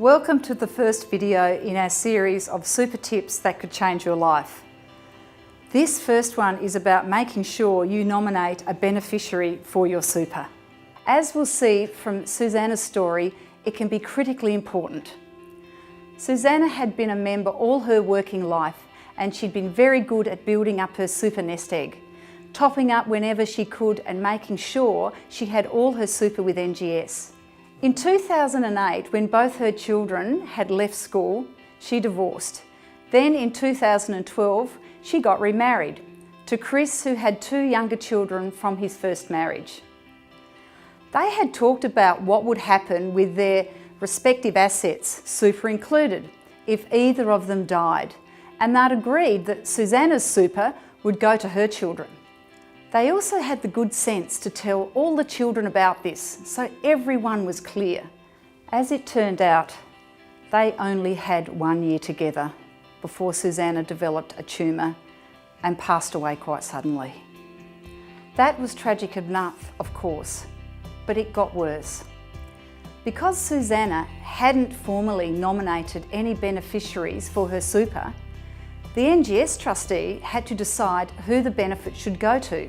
Welcome to the first video in our series of super tips that could change your life. This first one is about making sure you nominate a beneficiary for your super. As we'll see from Susanna's story, it can be critically important. Susanna had been a member all her working life and she'd been very good at building up her super nest egg, topping up whenever she could and making sure she had all her super with NGS. In 2008, when both her children had left school, she divorced. Then in 2012, she got remarried to Chris, who had 2 younger children from his first marriage. They had talked about what would happen with their respective assets, super included, if either of them died, and they'd agreed that Susanna's super would go to her children. They also had the good sense to tell all the children about this, so everyone was clear. As it turned out, they only had 1 year together before Susanna developed a tumour and passed away quite suddenly. That was tragic enough, of course, but it got worse. Because Susanna hadn't formally nominated any beneficiaries for her super, the NGS trustee had to decide who the benefit should go to.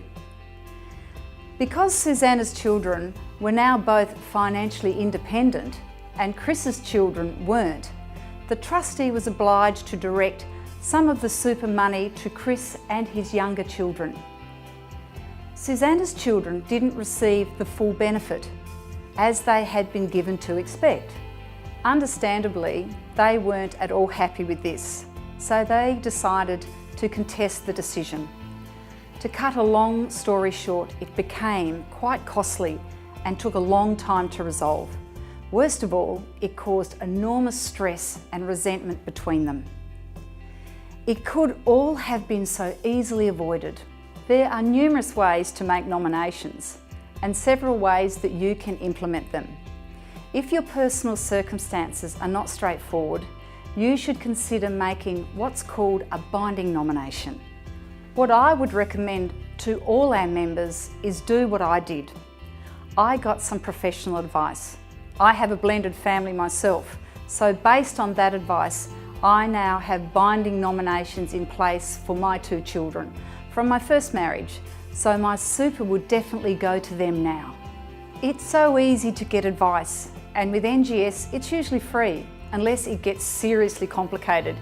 Because Susanna's children were now both financially independent and Chris's children weren't, the trustee was obliged to direct some of the super money to Chris and his younger children. Susanna's children didn't receive the full benefit, as they had been given to expect. Understandably, they weren't at all happy with this, so they decided to contest the decision. To cut a long story short, it became quite costly and took a long time to resolve. Worst of all, it caused enormous stress and resentment between them. It could all have been so easily avoided. There are numerous ways to make nominations and several ways that you can implement them. If your personal circumstances are not straightforward, you should consider making what's called a binding nomination. What I would recommend to all our members is do what I did. I got some professional advice. I have a blended family myself, so based on that advice, I now have binding nominations in place for my 2 children from my first marriage, so my super would definitely go to them now. It's so easy to get advice, and with NGS it's usually free, unless it gets seriously complicated,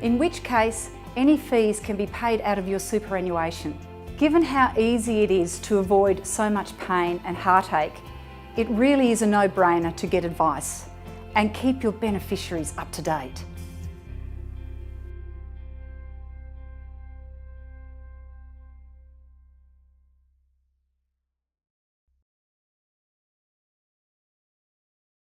in which case any fees can be paid out of your superannuation. Given how easy it is to avoid so much pain and heartache, it really is a no-brainer to get advice and keep your beneficiaries up to date.